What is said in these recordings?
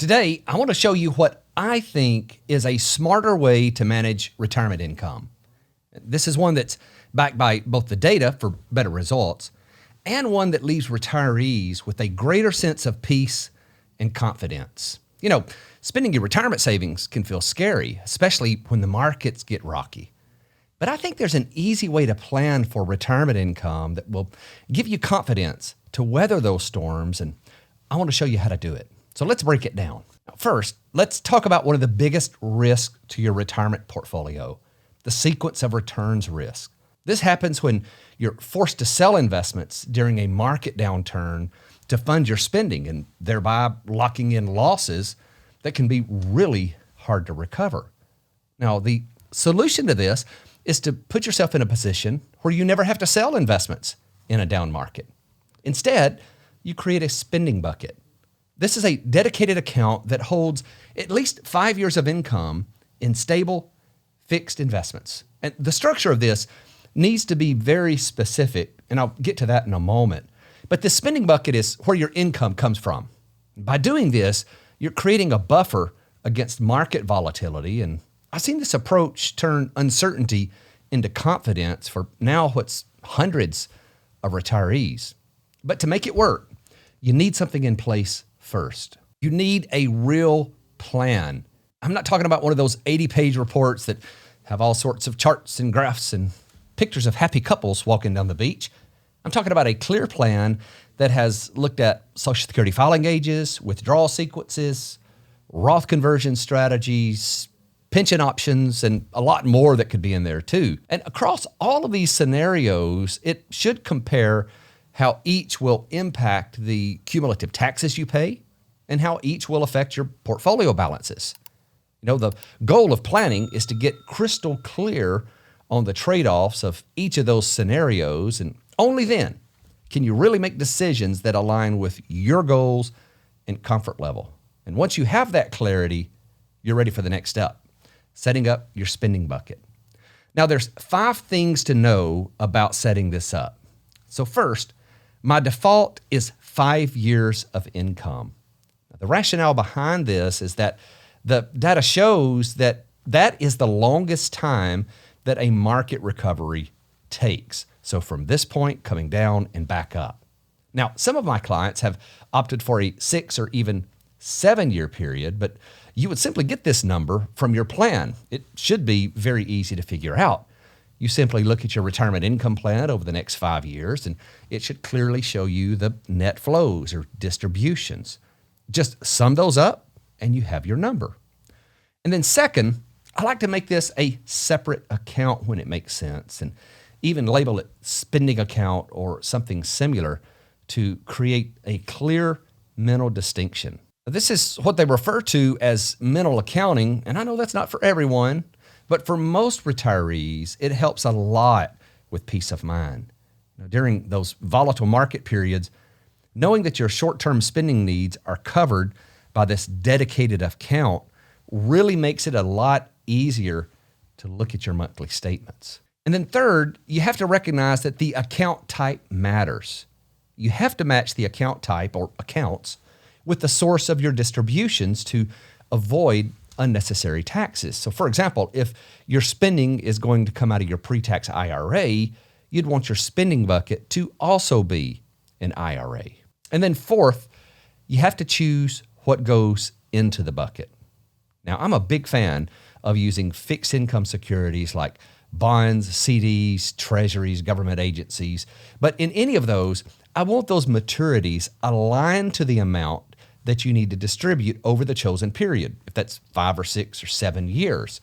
Today, I want to show you what I think is a smarter way to manage retirement income. This is one that's backed by both the data for better results and one that leaves retirees with a greater sense of peace and confidence. Spending your retirement savings can feel scary, especially when the markets get rocky. But I think there's an easy way to plan for retirement income that will give you confidence to weather those storms, and I want to show you how to do it. So let's break it down. First, let's talk about one of the biggest risks to your retirement portfolio, the sequence of returns risk. This happens when you're forced to sell investments during a market downturn to fund your spending and thereby locking in losses that can be really hard to recover. Now, the solution to this is to put yourself in a position where you never have to sell investments in a down market. Instead, you create a spending bucket. This is a dedicated account that holds at least 5 years of income in stable, fixed investments. And the structure of this needs to be very specific, and I'll get to that in a moment. But the spending bucket is where your income comes from. By doing this, you're creating a buffer against market volatility, and I've seen this approach turn uncertainty into confidence for now what's hundreds of retirees. But to make it work, you need something in place first. You need a real plan. I'm not talking about one of those 80-page reports that have all sorts of charts and graphs and pictures of happy couples walking down the beach. I'm talking about a clear plan that has looked at Social Security filing ages, withdrawal sequences, Roth conversion strategies, pension options, and a lot more that could be in there too. And across all of these scenarios, it should compare how each will impact the cumulative taxes you pay and how each will affect your portfolio balances. The goal of planning is to get crystal clear on the trade-offs of each of those scenarios, and only then can you really make decisions that align with your goals and comfort level. And once you have that clarity, you're ready for the next step, setting up your spending bucket. Now, there's 5 things to know about setting this up. So first, my default is 5 years of income. Now, the rationale behind this is that the data shows that is the longest time that a market recovery takes. So from this point, coming down and back up. Now, some of my clients have opted for a 6 or even 7-year period, but you would simply get this number from your plan. It should be very easy to figure out. You simply look at your retirement income plan over the next 5 years, and it should clearly show you the net flows or distributions. Just sum those up, and you have your number. And then second, I like to make this a separate account when it makes sense, and even label it spending account or something similar to create a clear mental distinction. This is what they refer to as mental accounting, and I know that's not for everyone, but for most retirees, it helps a lot with peace of mind. During those volatile market periods, knowing that your short-term spending needs are covered by this dedicated account really makes it a lot easier to look at your monthly statements. And then third, you have to recognize that the account type matters. You have to match the account type or accounts with the source of your distributions to avoid unnecessary taxes. So for example, if your spending is going to come out of your pre-tax IRA, you'd want your spending bucket to also be an IRA. And then fourth, you have to choose what goes into the bucket. Now, I'm a big fan of using fixed income securities like bonds, CDs, treasuries, government agencies. But in any of those, I want those maturities aligned to the amount that you need to distribute over the chosen period, if that's 5 or 6 or 7 years.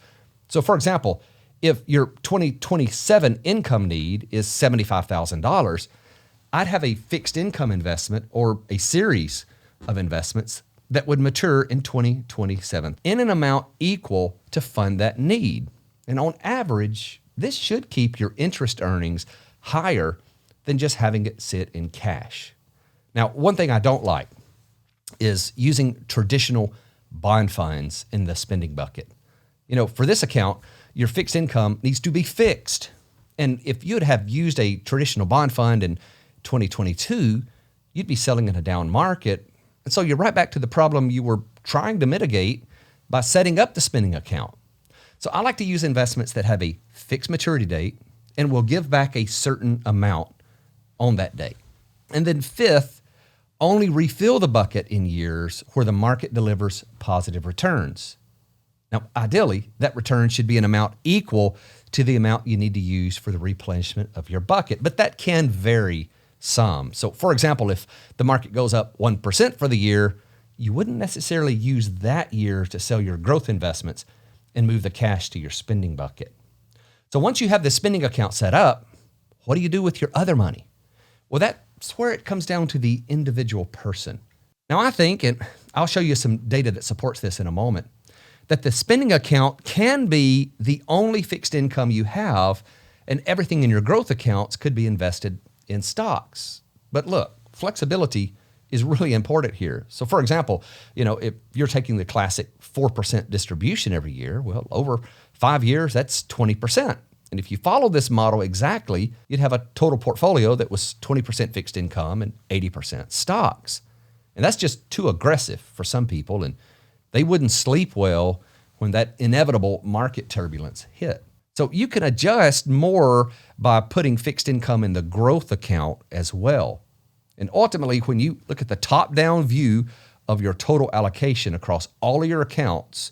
So for example, if your 2027 income need is $75,000, I'd have a fixed income investment or a series of investments that would mature in 2027 in an amount equal to fund that need. And on average, this should keep your interest earnings higher than just having it sit in cash. Now, one thing I don't like is using traditional bond funds in the spending bucket. For this account, your fixed income needs to be fixed. And if you'd have used a traditional bond fund in 2022, you'd be selling in a down market. And so you're right back to the problem you were trying to mitigate by setting up the spending account. So I like to use investments that have a fixed maturity date and will give back a certain amount on that date. And then fifth, only refill the bucket in years where the market delivers positive returns. Now, ideally, that return should be an amount equal to the amount you need to use for the replenishment of your bucket, but that can vary some. So, for example, if the market goes up 1% for the year, you wouldn't necessarily use that year to sell your growth investments and move the cash to your spending bucket. So once you have the spending account set up, what do you do with your other money? Well, that's where it comes down to the individual person. Now, I think, and I'll show you some data that supports this in a moment, that the spending account can be the only fixed income you have, and everything in your growth accounts could be invested in stocks. But look, flexibility is really important here. So for example, if you're taking the classic 4% distribution every year, well, over 5 years, that's 20%. And if you follow this model exactly, you'd have a total portfolio that was 20% fixed income and 80% stocks. And that's just too aggressive for some people, and they wouldn't sleep well when that inevitable market turbulence hit. So you can adjust more by putting fixed income in the growth account as well. And ultimately, when you look at the top-down view of your total allocation across all of your accounts,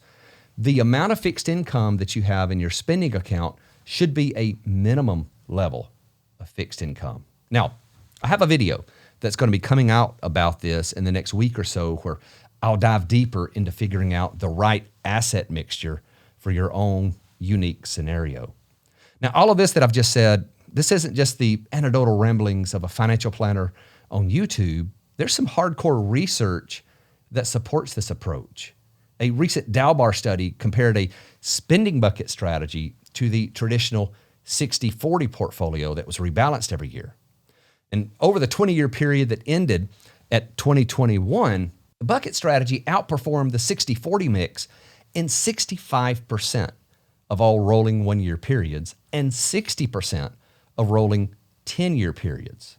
the amount of fixed income that you have in your spending account should be a minimum level of fixed income. Now, I have a video that's going to be coming out about this in the next week or so, where I'll dive deeper into figuring out the right asset mixture for your own unique scenario. Now, all of this that I've just said, this isn't just the anecdotal ramblings of a financial planner on YouTube. There's some hardcore research that supports this approach. A recent Dalbar study compared a spending bucket strategy to the traditional 60-40 portfolio that was rebalanced every year. And over the 20-year period that ended at 2021, the bucket strategy outperformed the 60-40 mix in 65% of all rolling 1-year periods and 60% of rolling 10-year periods.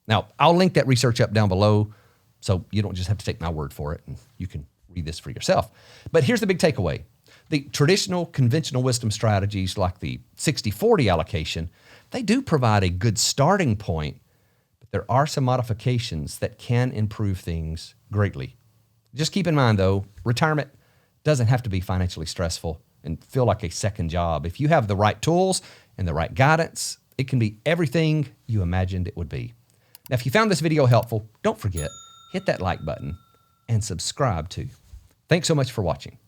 Now, I'll link that research up down below so you don't just have to take my word for it, and you can read this for yourself. But here's the big takeaway. The traditional conventional wisdom strategies like the 60-40 allocation, they do provide a good starting point, but there are some modifications that can improve things greatly. Just keep in mind, though, retirement doesn't have to be financially stressful and feel like a second job. If you have the right tools and the right guidance, it can be everything you imagined it would be. Now, if you found this video helpful, don't forget, hit that like button and subscribe too. Thanks so much for watching.